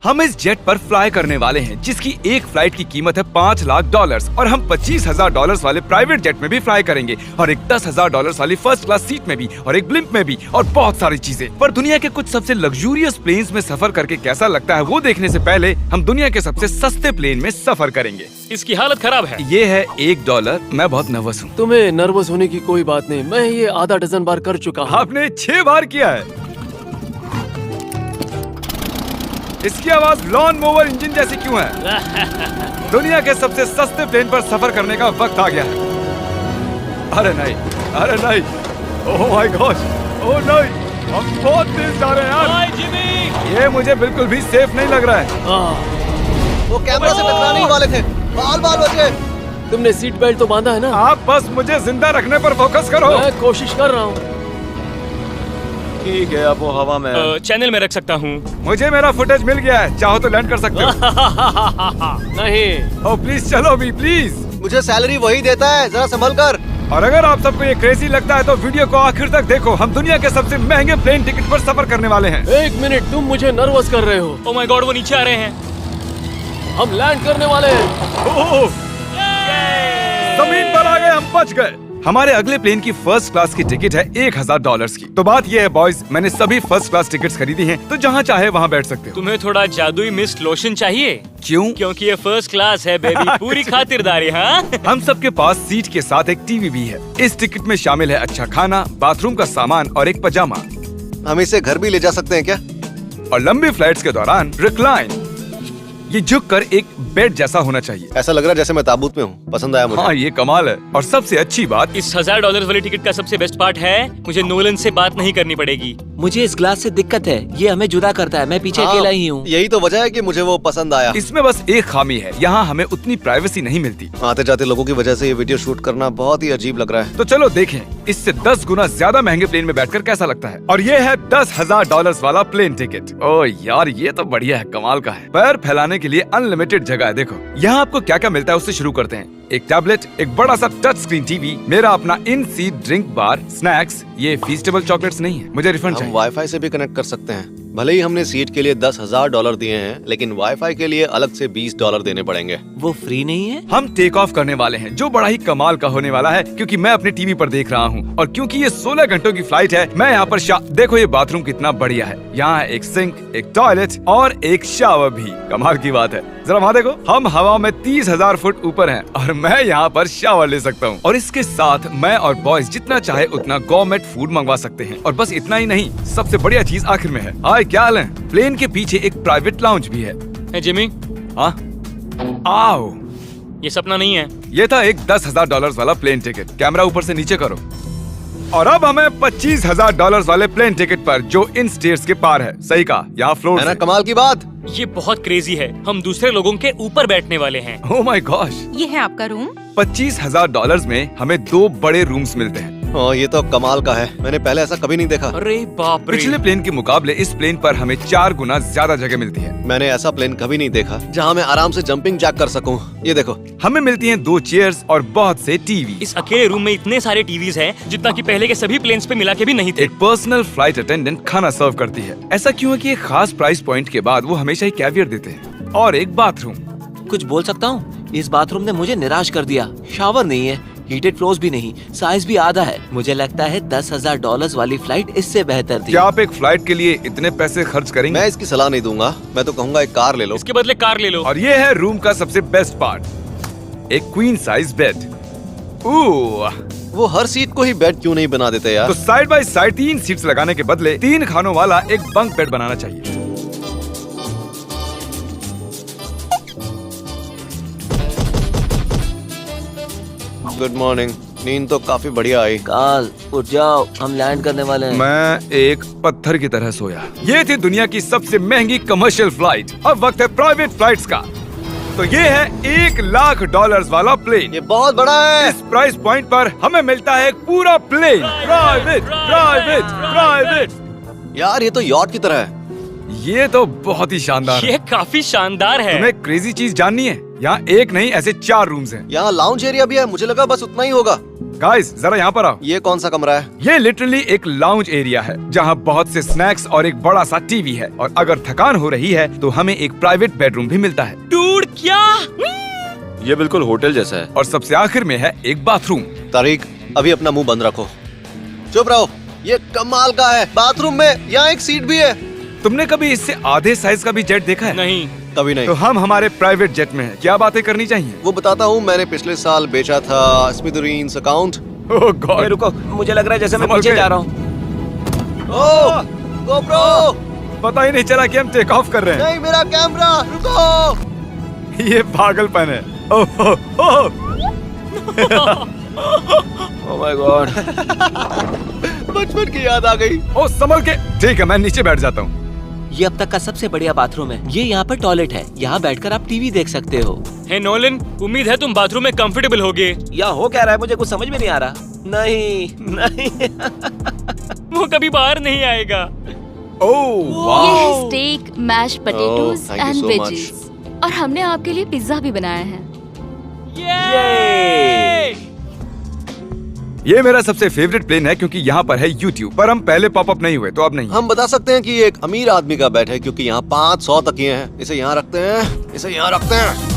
हम इस जेट पर फ्लाई करने वाले हैं जिसकी एक फ्लाइट की कीमत है $5 लाख और हम $25,000 वाले प्राइवेट जेट में भी फ्लाई करेंगे और एक $10,000 वाली फर्स्ट क्लास सीट में भी और एक ब्लिम्प में भी और बहुत सारी चीजें। पर दुनिया के कुछ सबसे लग्जूरियस प्लेन्स में सफर करके कैसा लगता है वो देखने से पहले हम दुनिया के सबसे सस्ते प्लेन में सफर करेंगे। इसकी हालत खराब है। ये है $1। मैं बहुत नर्वस हूँ। तुम्हें नर्वस होने की कोई बात नहीं, मैं ये आधा डजन बार कर चुका हूँ। आपने 6 बार किया है। इसकी आवाज लॉन मोवर इंजन जैसी क्यों है? दुनिया के सबसे सस्ते प्लेन पर सफर करने का वक्त आ गया है। अरे नहीं, अरे नहीं, ओह माय गॉड, ओह नहीं, हम बहुत तेज जा रहे हैं यार। हाय जिमी, ये मुझे बिल्कुल भी सेफ नहीं लग रहा है। वो कैमरा से टकराने ही वाले थे, बाल बच गए। तुमने सीट बेल्ट तो बांधा है ना? आप बस मुझे जिंदा रखने पर फोकस करो। मैं कोशिश कर रहा हूँ। ठीक है, अब वो हवा में चैनल में रख सकता हूँ। मुझे मेरा फुटेज मिल गया है, चाहो तो लैंड कर सकते हो। नहीं। ओह प्लीज चलो भी प्लीज। मुझे सैलरी वही देता है, जरा संभल कर। और अगर आप सबको ये क्रेजी लगता है तो वीडियो को आखिर तक देखो। हम दुनिया के सबसे महंगे प्लेन टिकट पर सफर करने वाले हैं। एक मिनट, तुम मुझे नर्वस कर रहे हो। ओह माय गॉड, वो नीचे आ रहे हैं। हम लैंड करने वाले हैं। ओह, जमीन पर आ गए, हम बच गए। हमारे अगले प्लेन की फर्स्ट क्लास की टिकट है $1,000 की। तो बात ये है बॉयज, मैंने सभी फर्स्ट क्लास टिकट्स खरीदी हैं, तो जहाँ चाहे वहाँ बैठ सकते हो। तुम्हें थोड़ा जादुई मिस्ट लोशन चाहिए? क्यों? क्योंकि ये फर्स्ट क्लास है बेबी, पूरी खातिरदारी। हाँ, हम सबके पास सीट के साथ एक टीवी भी है। इस टिकट में शामिल है अच्छा खाना, बाथरूम का सामान और एक पजामा। हम इसे घर भी ले जा सकते हैं क्या? और लंबी फ्लाइट्स के दौरान रिक्लाइन, ये झुक कर एक बेड जैसा होना चाहिए। ऐसा लग रहा है जैसे मैं ताबूत में हूँ। पसंद आया मुझे। हाँ, ये कमाल है। और सबसे अच्छी बात, इस $1,000 वाली टिकट का सबसे बेस्ट पार्ट है मुझे नोलन से बात नहीं करनी पड़ेगी। मुझे इस ग्लास से दिक्कत है, ये हमें जुदा करता है। मैं पीछे अकेला ही हूँ। यही तो वजह है कि मुझे वो पसंद आया। इसमें बस एक खामी है, यहाँ हमें उतनी प्राइवेसी नहीं मिलती। आते जाते लोगों की वजह से ये वीडियो शूट करना बहुत ही अजीब लग रहा है। तो चलो देखें इससे 10 गुना ज्यादा महंगे प्लेन में बैठकर कैसा लगता है। और ये है $10,000 वाला प्लेन टिकट। ओह यार, ये तो बढ़िया है, कमाल का है। पैर फैलाने के लिए अनलिमिटेड जगह है। देखो यहाँ आपको क्या क्या मिलता है, उससे शुरू करते हैं। एक टैबलेट, एक बड़ा सा टच स्क्रीन टीवी, मेरा अपना इन सीट ड्रिंक बार, स्नैक्स। ये फीस्टेबल चॉकलेट्स नहीं है, मुझे रिफंड हम चाहिए। वाईफाई से भी कनेक्ट कर सकते हैं। भले ही हमने सीट के लिए $10,000 दिए हैं, लेकिन वाईफाई के लिए अलग से $20 देने पड़ेंगे। वो फ्री नहीं है? हम टेक ऑफ करने वाले हैं, जो बड़ा ही कमाल का होने वाला है, क्योंकि मैं अपने टीवी पर देख रहा हूँ। और क्योंकि ये 16 घंटों की फ्लाइट है, मैं यहाँ पर देखो ये बाथरूम कितना बढ़िया है। यहाँ है एक सिंक, एक टॉयलेट और एक शावर भी। कमाल की बात है, जरा वहाँ देखो, हम हवा में 30,000 फुट ऊपर हैं और मैं यहाँ पर शावर ले सकता हूँ। और इसके साथ मैं और बॉयज जितना चाहे उतना गवर्नमेंट फूड मंगवा सकते हैं। और बस इतना ही नहीं, सबसे बढ़िया चीज आखिर में है। हाय, क्या हाल है? प्लेन के पीछे एक प्राइवेट लाउंज भी है। है जिमी, हाँ, आओ। ये सपना नहीं है। ये था एक $10,000 वाला प्लेन टिकट। कैमरा ऊपर से नीचे करो। और अब हमें $25,000 वाले प्लेन टिकट पर, जो इन स्टेयर्स के पार है। सही कहा, यहाँ फ्लोर है ना से। कमाल की बात? ये बहुत क्रेजी है, हम दूसरे लोगों के ऊपर बैठने वाले हैं। ओह माय गॉश, ये है आपका रूम। $25,000 में हमें 2 बड़े रूम्स मिलते हैं। ये तो कमाल का है, मैंने पहले ऐसा कभी नहीं देखा। अरे बाप रे, पिछले प्लेन के मुकाबले इस प्लेन पर हमें 4 गुना ज्यादा जगह मिलती है। मैंने ऐसा प्लेन कभी नहीं देखा जहाँ मैं आराम से जंपिंग जैक कर सकूं। ये देखो, हमें मिलती हैं 2 चेयर्स और बहुत से टीवी। इस अकेले रूम में इतने सारे टीवीज हैं जितना कि पहले के सभी प्लेन्स पे मिला के भी नहीं थे। एक पर्सनल फ्लाइट अटेंडेंट खाना सर्व करती है। ऐसा क्यों है कि एक खास प्राइस पॉइंट के बाद वो हमेशा ही कैवियर देते हैं। और एक बाथरूम। कुछ बोल सकता हूँ? इस बाथरूम ने मुझे निराश कर दिया। शावर नहीं है, हीटेड फ्लोर्स भी नहीं, साइज भी आधा है। मुझे लगता है $10,000 वाली फ्लाइट इससे बेहतर थी। क्या आप एक फ्लाइट के लिए इतने पैसे खर्च करेंगे? मैं इसकी सलाह नहीं दूंगा। मैं तो कहूँगा एक कार ले लो। इसके बदले कार ले लो। और ये है रूम का सबसे बेस्ट पार्ट, एक क्वीन साइज बेड। वो हर सीट को ही बेड क्यों नहीं बना देते यार? तो साइड बाय साइड 3 सीट्स लगाने के बदले 3 खानों वाला एक बंक बेड बनाना चाहिए। Good morning. नींद तो काफी बढ़िया आई। काल, उठ जाओ, हम लैंड करने वाले हैं। मैं एक पत्थर की तरह सोया। ये थी दुनिया की सबसे महंगी कमर्शियल फ्लाइट। अब वक्त है प्राइवेट फ्लाइट्स का। तो ये है $1,00,000 वाला प्लेन। ये बहुत बड़ा है। इस प्राइस पॉइंट पर हमें मिलता है एक पूरा प्लेन। Private, private, private. यार ये तो यॉट की तरह है। ये तो बहुत ही शानदार है। ये काफी शानदार है। तुम्हें क्रेजी चीज जाननी है? यहाँ एक नहीं ऐसे 4 रूम्स हैं। यहाँ लाउंज एरिया भी है, मुझे लगा बस उतना ही होगा। गाइस जरा यहाँ पर आओ। ये कौन सा कमरा है? ये लिटरली एक लाउंज एरिया है जहाँ बहुत से स्नैक्स और एक बड़ा सा टीवी है, और अगर थकान हो रही है तो हमें एक प्राइवेट बेडरूम भी मिलता है। डूड क्या? ये बिल्कुल होटल जैसा है। और सबसे आखिर में है एक बाथरूम। तारिक, अभी अपना मुंह बंद रखो। चुप रहो। ये कमाल का है। बाथरूम में यहाँ एक सीट भी है। तुमने कभी इससे आधे साइज का भी जेट देखा है? नहीं। कभी नहीं। तो हम हमारे प्राइवेट जेट में हैं। क्या बातें करनी चाहिए? वो बताता हूँ, मैंने पिछले साल बेचा था स्मिथेरिन्स अकाउंट। ओह गॉड। रुको, मुझे लग रहा है जैसे मैं संभल पीछे के। जा रहा हूँ। ओह गोप्रो, पता ही नहीं चला कि हम टेक ऑफ कर रहे हैं। नहीं मेरा कैमरा, रुको। ये पागलपन है। Oh oh oh. Oh my God. बचपन की याद आ गई। ओ संभल के। ठीक है, मैं नीचे बैठ जाता हूँ। ये अब तक का सबसे बढ़िया बाथरूम है। ये यहाँ पर टॉयलेट है। यहाँ बैठकर आप टीवी देख सकते हो। हे नोलन, उम्मीद है तुम बाथरूम में कंफर्टेबल होगे। या हो क्या रहा है, मुझे कुछ समझ में नहीं आ रहा। नहीं नहीं। वो कभी बाहर नहीं आएगा। ओह ये वाह। है steak, mash potatoes thank you and so veggies. और हमने आपके लिए पिज्जा भी बनाया है। ये ये मेरा सबसे फेवरेट प्लेन है क्योंकि यहाँ पर है YouTube। पर हम पहले पॉपअप नहीं हुए तो अब नहीं। हम बता सकते हैं कि ये एक अमीर आदमी का बेड है, क्योंकि यहाँ 500 तकिए हैं। इसे यहाँ रखते हैं, इसे यहाँ रखते हैं।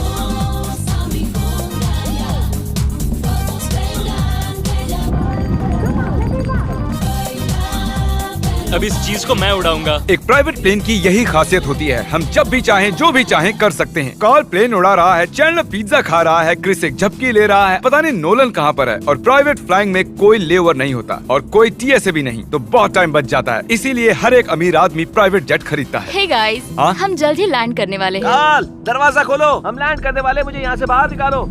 अब इस चीज को मैं उड़ाऊंगा। एक प्राइवेट प्लेन की यही खासियत होती है, हम जब भी चाहें जो भी चाहें कर सकते हैं। कार्ल प्लेन उड़ा रहा है, चैंडलर पिज्जा खा रहा है, क्रिस एक झपकी ले रहा है, पता नहीं नोलन कहाँ पर है। और प्राइवेट फ्लाइंग में कोई लेओवर नहीं होता और कोई TSA भी नहीं, तो बहुत टाइम बच जाता है। इसीलिए हर एक अमीर आदमी प्राइवेट जेट खरीदता है। हे गाइस, हाँ? हम जल्द ही लैंड करने वाले हैं। काल, दरवाजा खोलो, हम लैंड करने वाले। मुझे यहाँ से बाहर निकालो।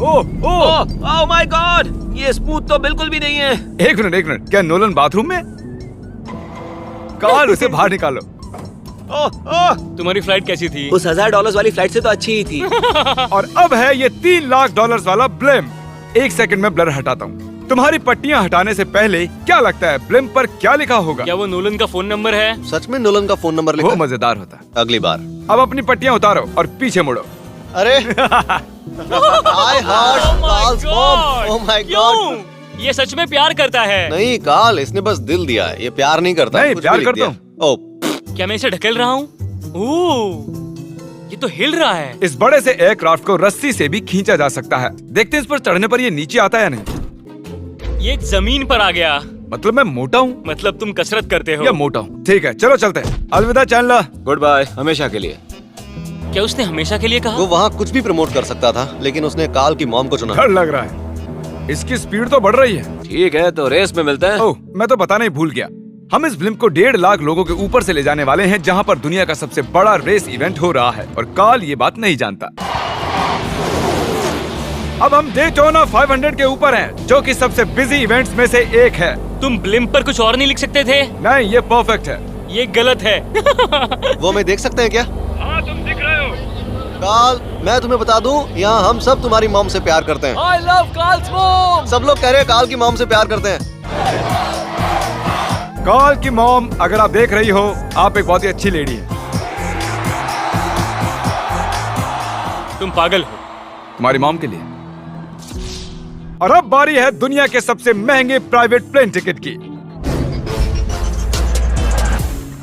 ओह ओह। ओह माय गॉड, ये स्मूथ तो बिल्कुल भी नहीं है। एक मिनट, क्या नोलन बाथरूम में? कार्ल उसे बाहर निकालो। ओह ओह, तुम्हारी फ्लाइट कैसी थी? उस $1000 वाली फ्लाइट से तो अच्छी ही थी। और अब है ये $3 लाख वाला ब्लेम। एक सेकंड में ब्लर हटाता हूँ। तुम्हारी पट्टियाँ हटाने से पहले क्या लगता है ब्लेम पर क्या लिखा होगा? क्या वो नोलन का फोन नंबर है? सच में नोलन का फोन नंबर लिखा वो है? मजेदार होता। अगली बार। अब अपनी पट्टियाँ उतारो और पीछे मुड़ो। अरे I heart Carl's mom. Oh my God. क्यों? ये सच में प्यार करता है। नहीं कार्ल, इसने बस दिल दिया है, ये प्यार नहीं करता। नहीं, कुछ प्यार भी लिख करता दिया। ओह क्या मैं इसे ढकेल रहा हूँ? ओह, ये तो हिल रहा है। इस बड़े से एयरक्राफ्ट को रस्सी से भी खींचा जा सकता है। देखते हैं इस पर चढ़ने पर ये नीचे आता है या नहीं। ये जमीन पर आ गया। मतलब मैं मोटा हूँ मतलब तुम कसरत करते हो। या मोटा हूँ? ठीक है, चलो चलते हैं। अलविदा चैंडलर। गुड बाय, हमेशा के लिए। क्या उसने हमेशा के लिए कहा? वो वहाँ कुछ भी प्रमोट कर सकता था, लेकिन उसने कार्ल की मॉम को चुना। डर लग रहा है। इसकी स्पीड तो बढ़ रही है। ठीक है, तो रेस में मिलते हैं। ओह, मैं तो बताना ही भूल गया। हम इस फिल्म को 1.5 लाख लोगों के ऊपर से ले जाने वाले हैं, जहां पर दुनिया का सबसे बड़ा रेस इवेंट हो रहा है, और कार्ल ये बात नहीं जानता। अब हम डेटोना 500 के ऊपर हैं, जो कि सबसे बिजी इवेंट्स में से एक है। तुम ब्लिम्प पर कुछ और नहीं लिख सकते थे? नहीं, ये परफेक्ट है। ये गलत है। वो हमें देख सकते हैं क्या? हाँ, तुम दिख रहे हो। कार्ल, मैं तुम्हें बता दूं, यहाँ हम सब तुम्हारी मॉम से प्यार करते हैं। I love Carl's mom. सब लोग कह रहे हैं कार्ल की मॉम से प्यार करते हैं। कार्ल की मॉम, अगर आप देख रही हो, आप एक बहुत ही अच्छी लेडी है। तुम पागल हो। तुम्हारी मॉम के लिए। और अब बारी है दुनिया के सबसे महंगे प्राइवेट प्लेन टिकट की।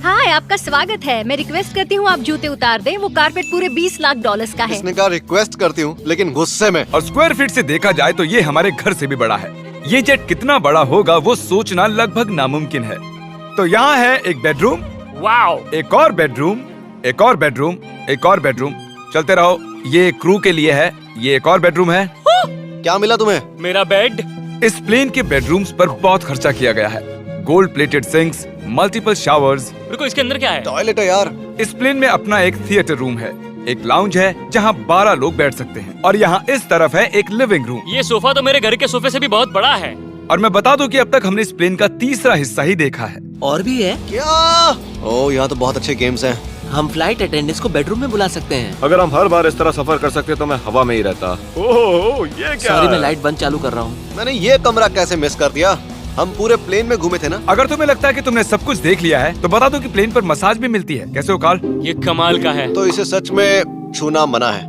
हाय, आपका स्वागत है। मैं रिक्वेस्ट करती हूँ आप जूते उतार दें। वो कारपेट पूरे $20 लाख का है। इसने कहा रिक्वेस्ट करती हूँ, लेकिन गुस्से में। और स्क्वायर फीट से देखा जाए तो ये हमारे घर से भी बड़ा है। ये जेट कितना बड़ा होगा वो सोचना लगभग नामुमकिन है। तो यहाँ है एक बेडरूम, वाओ, एक और बेडरूम, एक और बेडरूम, एक और बेडरूम। चलते रहो। ये क्रू के लिए है। ये एक और बेडरूम है। क्या मिला तुम्हें? मेरा बेड। इस प्लेन के बेडरूम्स पर बहुत खर्चा किया गया है। Gold plated sinks, multiple showers. रुको, इसके अंदर क्या है? टॉयलेट है यार। इस प्लेन में अपना एक थिएटर रूम है, एक लाउंज है जहाँ 12 लोग बैठ सकते हैं, और यहाँ इस तरफ है एक लिविंग रूम। ये सोफा तो मेरे घर के सोफे से भी बहुत बड़ा है। और मैं बता दूं कि अब तक हमने इस प्लेन का तीसरा हिस्सा ही देखा है। और भी है। क्या? ओह, यहाँ तो बहुत अच्छे गेम्स हैं। हम फ्लाइट अटेंडेंट्स को बेडरूम में बुला सकते हैं। अगर हम हर बार इस तरह सफर कर सकते तो मैं हवा में ही रहता। ओह, ये क्या सॉरी, मैं है? लाइट बंद चालू कर रहा हूँ। मैंने ये कमरा कैसे मिस कर दिया? हम पूरे प्लेन में घूमे थे ना। अगर तुम्हें लगता है कि तुमने सब कुछ देख लिया है तो बता दो कि प्लेन पर मसाज भी मिलती है। कैसे हो कार्ल? ये कमाल का है। तो इसे सच में छूना मना है।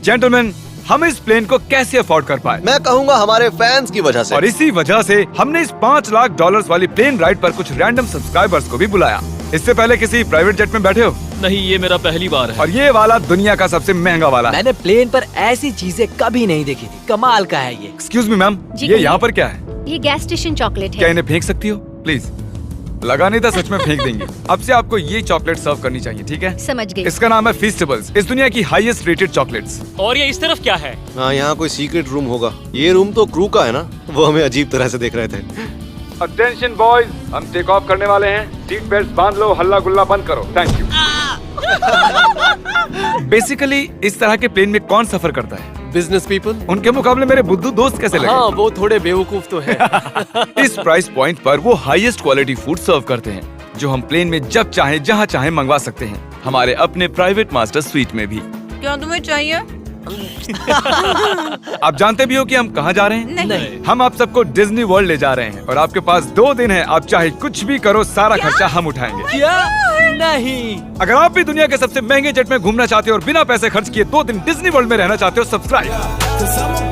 जेंटलमैन, हम इस प्लेन को कैसे अफोर्ड कर पाए? मैं कहूँगा हमारे फैंस की वजह से। और इसी वजह से हमने इस $5 लाख वाली प्लेन राइड पर कुछ रैंडम सब्सक्राइबर्स को भी बुलाया। इससे पहले किसी प्राइवेट जेट में बैठे हो? नहीं, ये मेरा पहली बार है। और ये वाला दुनिया का सबसे महंगा वाला है। मैंने प्लेन पर ऐसी चीजें कभी नहीं देखी थी। कमाल का है ये। एक्सक्यूज मी मैम, जी ये कहिए। यहाँ पर क्या है? ये गैस स्टेशन चॉकलेट क्या है। इन्हें फेंक सकती हो प्लीज? लगा नहीं था, सच में फेंक देंगे। अब से आपको ये चॉकलेट सर्व करनी चाहिए, ठीक है? समझ गई। इसका नाम है फीस्टेबल्स, इस दुनिया की हाईएस्ट रेटेड चॉकलेट्स। और ये इस तरफ क्या है? हाँ, यहाँ कोई सीक्रेट रूम होगा। ये रूम तो क्रू का है ना, वो हमें अजीब तरह से देख रहे थे। अटेंशन बॉयज, हम टेक ऑफ करने वाले हैं। सीट बेल्ट बांध लो, हल्ला गुल्ला बंद करो। Thank you. बेसिकली इस तरह के प्लेन में कौन सफर करता है? Business people. उनके मुकाबले मेरे बुद्धू दोस्त कैसे लगे? हाँ, वो थोड़े बेवकूफ तो है। इस प्राइस पॉइंट पर वो हाईएस्ट क्वालिटी फूड सर्व करते हैं, जो हम प्लेन में जब चाहे जहाँ चाहे मंगवा सकते हैं, हमारे अपने प्राइवेट मास्टर स्वीट में भी। क्या तुम्हें चाहिए? आप जानते भी हो कि हम कहाँ जा रहे हैं? नहीं। हम आप सबको डिज्नी वर्ल्ड ले जा रहे हैं और आपके पास 2 दिन है। आप चाहे कुछ भी करो, सारा खर्चा हम उठाएंगे। क्या? नहीं। अगर आप भी दुनिया के सबसे महंगे जेट में घूमना चाहते हो और बिना पैसे खर्च किए 2 दिन डिज्नी वर्ल्ड में रहना चाहते हो, सब्सक्राइब।